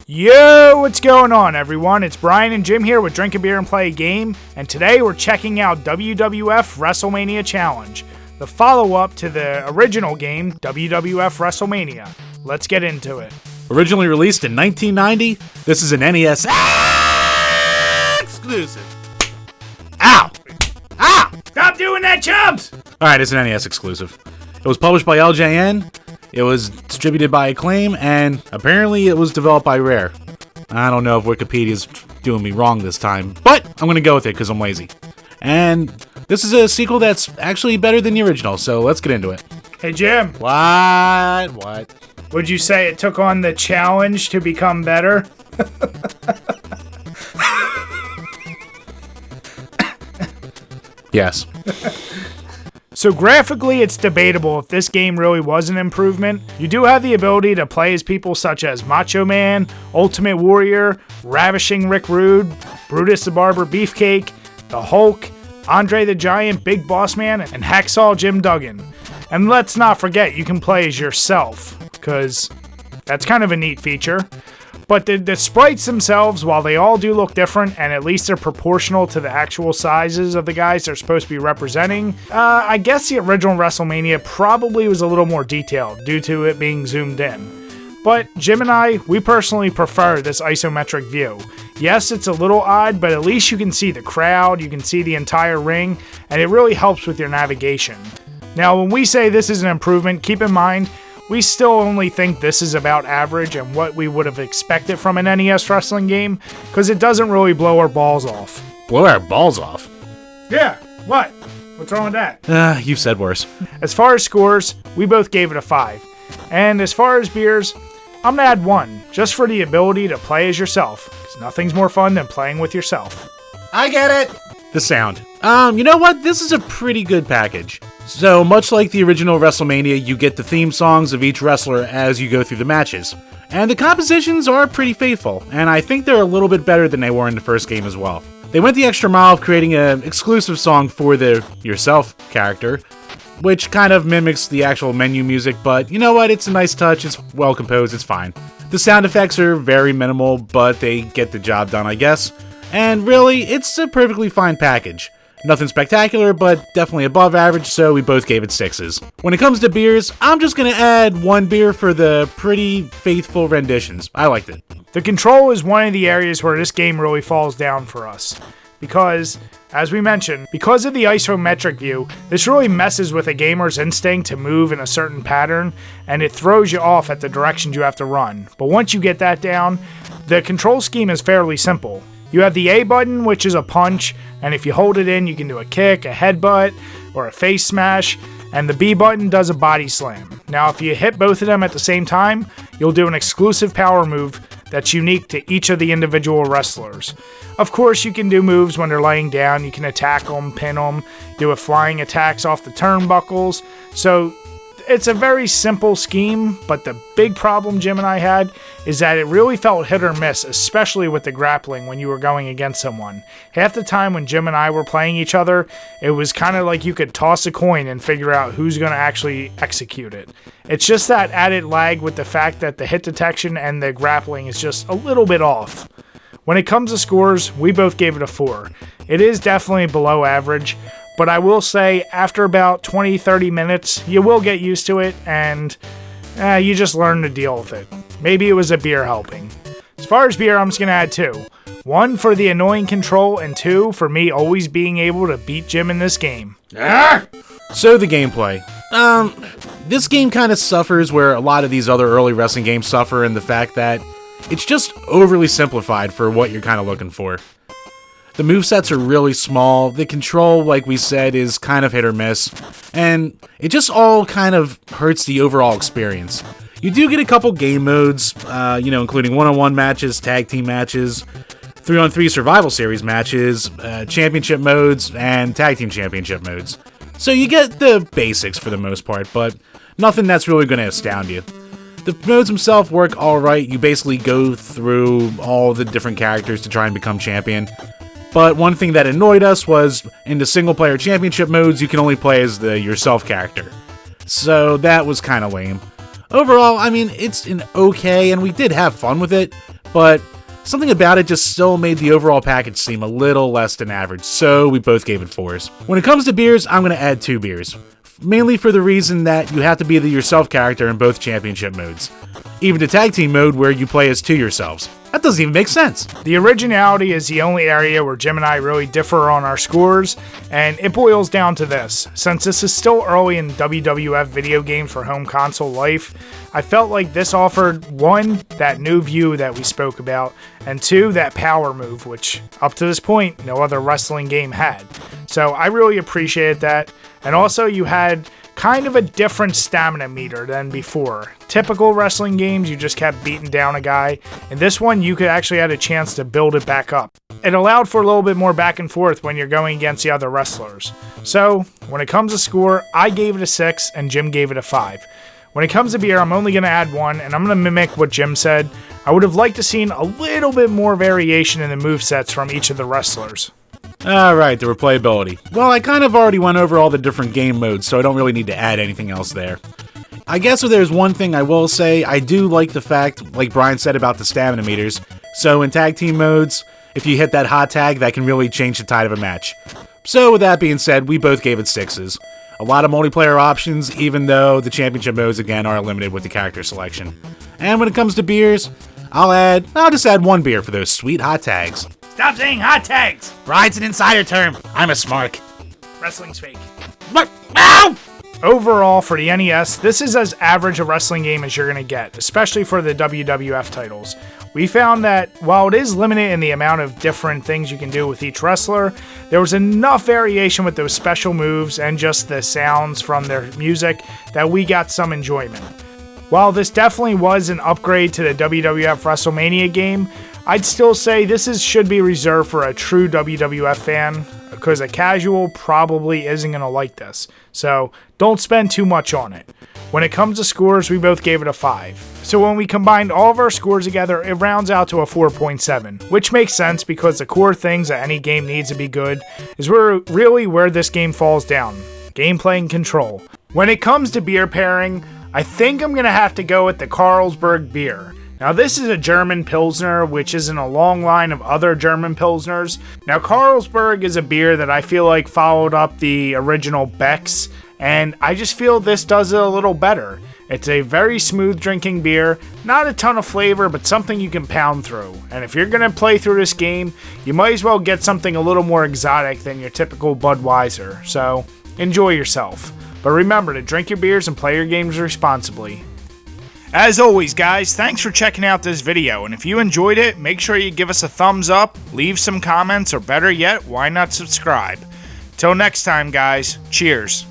Yo, what's going on, everyone? It's Brian and Jim here with Drink a Beer and Play a Game, and today we're checking out WWF Wrestlemania Challenge, the follow-up to the original game, WWF Wrestlemania. Let's get into it. Originally released in 1990, this is an NES exclusive. Ow! Ow! Stop doing that, chubs! Alright, it's an NES exclusive. It was published by LJN, it was distributed by Acclaim, and apparently it was developed by Rare. I don't know if Wikipedia's doing me wrong this time, but I'm gonna go with it because I'm lazy. And this is a sequel that's actually better than the original, so let's get into it. Hey, Jim. What? Would you say it took on the challenge to become better? Yes. So graphically, it's debatable if this game really was an improvement. You do have the ability to play as people such as Macho Man, Ultimate Warrior, Ravishing Rick Rude, Brutus the Barber Beefcake, the Hulk, Andre the Giant Big Boss Man, and Hacksaw Jim Duggan. And let's not forget, you can play as yourself, because that's kind of a neat feature. But the sprites themselves, while they all do look different, and at least they're proportional to the actual sizes of the guys they're supposed to be representing, I guess the original WrestleMania probably was a little more detailed due to it being zoomed in. But Jim and I, we personally prefer this isometric view. Yes, it's a little odd, but at least you can see the crowd, you can see the entire ring, and it really helps with your navigation. Now, when we say this is an improvement, keep in mind, we still only think this is about average and what we would have expected from an NES wrestling game, because it doesn't really blow our balls off. Blow our balls off? Yeah, what? What's wrong with that? You've said worse. As far as scores, we both gave it a 5. And as far as beers, I'm gonna add 1, just for the ability to play as yourself, because nothing's more fun than playing with yourself. I get it! The sound. You know what? This is a pretty good package. So, much like the original WrestleMania, you get the theme songs of each wrestler as you go through the matches. And the compositions are pretty faithful, and I think they're a little bit better than they were in the first game as well. They went the extra mile of creating an exclusive song for the yourself character, which kind of mimics the actual menu music, but you know what? It's a nice touch, it's well composed, it's fine. The sound effects are very minimal, but they get the job done, I guess. And really, it's a perfectly fine package. Nothing spectacular, but definitely above average, so we both gave it 6s. When it comes to beers, I'm just gonna add 1 beer for the pretty faithful renditions. I liked it. The control is one of the areas where this game really falls down for us. Because, as we mentioned, because of the isometric view, this really messes with a gamer's instinct to move in a certain pattern, and it throws you off at the directions you have to run. But once you get that down, the control scheme is fairly simple. You have the A button, which is a punch, and if you hold it in, you can do a kick, a headbutt, or a face smash, and the B button does a body slam. Now, if you hit both of them at the same time, you'll do an exclusive power move that's unique to each of the individual wrestlers. Of course, you can do moves when they're laying down, you can attack them, pin them, do a flying attacks off the turnbuckles, so it's a very simple scheme, but the big problem Jim and I had is that it really felt hit or miss, especially with the grappling when you were going against someone. Half the time when Jim and I were playing each other, it was kind of like you could toss a coin and figure out who's going to actually execute it. It's just that added lag with the fact that the hit detection and the grappling is just a little bit off. When it comes to scores, we both gave it a 4. It is definitely below average, but I will say, after about 20-30 minutes, you will get used to it, and you just learn to deal with it. Maybe it was a beer helping. As far as beer, I'm just going to add 2. 1 for the annoying control, and 2 for me always being able to beat Jim in this game. So the gameplay. This game kind of suffers where a lot of these other early wrestling games suffer in the fact that it's just overly simplified for what you're kind of looking for. The movesets are really small, the control, like we said, is kind of hit or miss, and it just all kind of hurts the overall experience. You do get a couple game modes, including one-on-one matches, tag team matches, 3-on-3 survival series matches, championship modes, and tag team championship modes. So you get the basics for the most part, but nothing that's really going to astound you. The modes themselves work alright, you basically go through all the different characters to try and become champion. But one thing that annoyed us was, in the single-player championship modes, you can only play as the yourself character. So that was kind of lame. Overall, I mean, it's an okay, and we did have fun with it, but something about it just still made the overall package seem a little less than average, so we both gave it 4s. When it comes to beers, I'm going to add 2 beers. Mainly for the reason that you have to be the yourself character in both championship modes. Even the tag team mode where you play as 2 yourselves. That doesn't even make sense. The originality is the only area where Jim and I really differ on our scores, and it boils down to this. Since this is still early in WWF video games for home console life, I felt like this offered 1, that new view that we spoke about, and 2, that power move, which up to this point, no other wrestling game had. So I really appreciated that, and also you had kind of a different stamina meter than before. Typical wrestling games, you just kept beating down a guy. In this one, you could actually had a chance to build it back up. It allowed for a little bit more back and forth when you're going against the other wrestlers. So, when it comes to score, I gave it a 6 and Jim gave it a 5. When it comes to beer, I'm only going to add 1, and I'm going to mimic what Jim said. I would have liked to seen a little bit more variation in the movesets from each of the wrestlers. Alright, the replayability. Well, I kind of already went over all the different game modes, so I don't really need to add anything else there. I guess if there's one thing I will say, I do like the fact, like Brian said about the stamina meters, so in tag team modes, if you hit that hot tag, that can really change the tide of a match. So with that being said, we both gave it 6s. A lot of multiplayer options, even though the championship modes again are limited with the character selection. And when it comes to beers, I'll just add 1 beer for those sweet hot tags. Stop saying hot tags! Brian's an insider term. I'm a smark. Wrestling's fake. What? Ow! Overall, for the NES, this is as average a wrestling game as you're going to get, especially for the WWF titles. We found that while it is limited in the amount of different things you can do with each wrestler, there was enough variation with those special moves and just the sounds from their music that we got some enjoyment. While this definitely was an upgrade to the WWF Wrestlemania game, I'd still say this should be reserved for a true WWF fan, because a casual probably isn't going to like this. So don't spend too much on it. When it comes to scores, we both gave it a 5. So when we combined all of our scores together, it rounds out to a 4.7, which makes sense because the core things that any game needs to be good is really where this game falls down. Gameplay and control. When it comes to beer pairing, I think I'm going to have to go with the Carlsberg beer. Now this is a German Pilsner, which is in a long line of other German Pilsners. Now Carlsberg is a beer that I feel like followed up the original Beck's, and I just feel this does it a little better. It's a very smooth drinking beer, not a ton of flavor, but something you can pound through. And if you're going to play through this game, you might as well get something a little more exotic than your typical Budweiser. So enjoy yourself. But remember to drink your beers and play your games responsibly. As always, guys, thanks for checking out this video, and if you enjoyed it, make sure you give us a thumbs up, leave some comments, or better yet, why not subscribe? Till next time, guys, cheers.